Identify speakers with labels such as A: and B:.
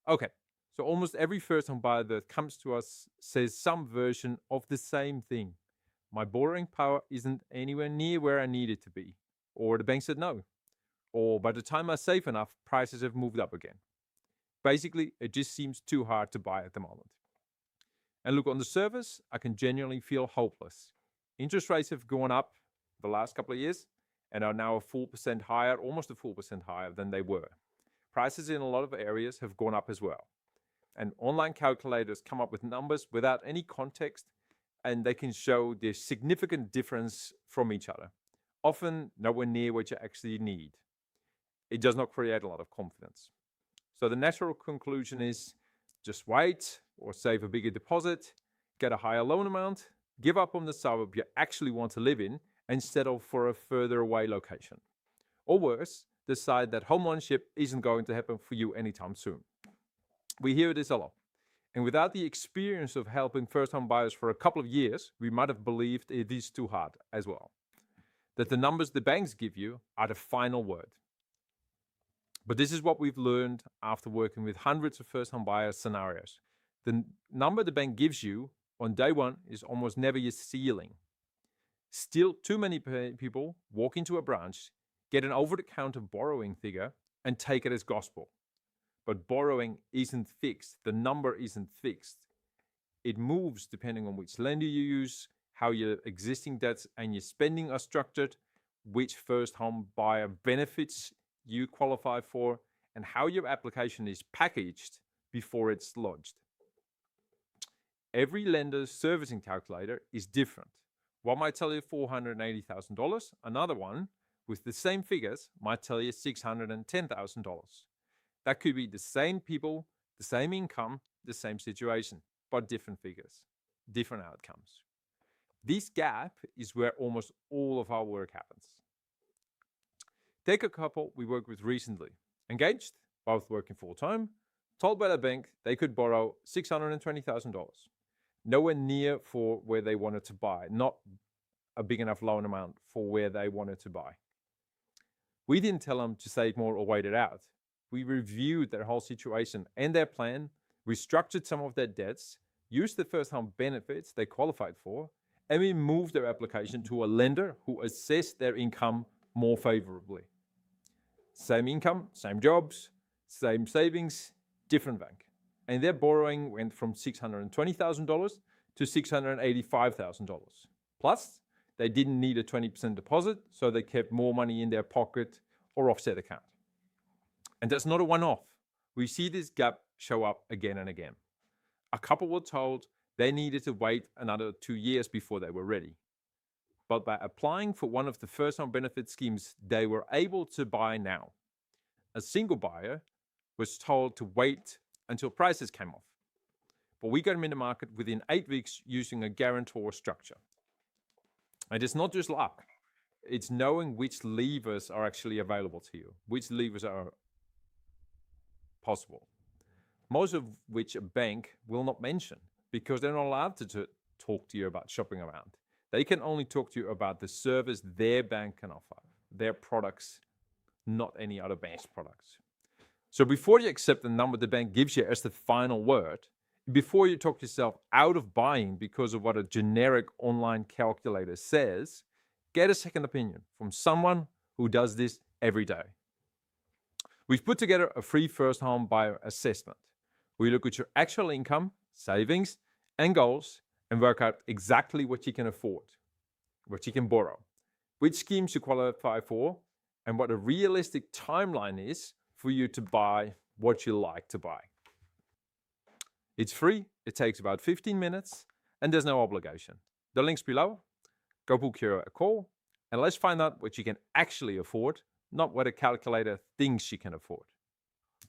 A: Okay, so almost every first-time buyer that comes to us says some version of the same thing. My borrowing power isn't anywhere near where I need it to be. Or the bank said no. Or by the time I save enough, prices have moved up again. Basically, it just seems too hard to buy at the moment. And look, on the surface, I can genuinely feel hopeless. Interest rates have gone up the last couple of years and are now a full percent higher, almost a full percent higher than they were. Prices in a lot of areas have gone up as well. And online calculators come up with numbers without any context, and they can show the significant difference from each other, often nowhere near what you actually need. It does not create a lot of confidence. So the natural conclusion is just wait or save a bigger deposit, get a higher loan amount, give up on the suburb you actually want to live in, and settle for a further away location. Or worse, decide that home ownership isn't going to happen for you anytime soon. We hear this a lot. And without the experience of helping first-home buyers for a couple of years, we might have believed it is too hard as well. That the numbers the banks give you are the final word. But this is what we've learned after working with hundreds of first-home buyer scenarios. The number the bank gives you on day one is almost never your ceiling. Still, too many people walk into a branch, get an over-the-counter borrowing figure, and take it as gospel. But borrowing isn't fixed. The number isn't fixed. It moves depending on which lender you use, how your existing debts and your spending are structured, which first-home buyer benefits you qualify for, and how your application is packaged before it's lodged. Every lender's servicing calculator is different. One might tell you $480,000, another one with the same figures might tell you $610,000. That could be the same people, the same income, the same situation, but different figures, different outcomes. This gap is where almost all of our work happens. Take a couple we worked with recently. Engaged, both working full-time, told by the bank they could borrow $620,000. Nowhere near for where they wanted to buy, not a big enough loan amount for where they wanted to buy. We didn't tell them to save more or wait it out. We reviewed their whole situation and their plan, restructured some of their debts, used the first-home benefits they qualified for, and we moved their application to a lender who assessed their income more favorably. Same income, same jobs, same savings, different bank. And their borrowing went from $620,000 to $685,000. Plus, they didn't need a 20% deposit, so they kept more money in their pocket or offset account. And that's not a one-off. We see this gap show up again and again. A couple were told they needed to wait another 2 years before they were ready. But by applying for one of the first-home benefit schemes, they were able to buy now. A single buyer was told to wait until prices came off. But we got them in the market within 8 weeks using a guarantor structure. And it's not just luck. It's knowing which levers are actually available to you, which levers are possible. Most of which a bank will not mention because they're not allowed to talk to you about shopping around. They can only talk to you about the service their bank can offer, their products, not any other bank's products. So before you accept the number the bank gives you as the final word, before you talk yourself out of buying because of what a generic online calculator says, get a second opinion from someone who does this every day. We've put together a free first-home buyer assessment. We look at your actual income, savings, and goals and work out exactly what you can afford, what you can borrow, which schemes you qualify for, and what a realistic timeline is for you to buy what you like to buy. It's free, it takes about 15 minutes, and there's no obligation. The link's below. Go book your call, and let's find out what you can actually afford, not what a calculator thinks you can afford.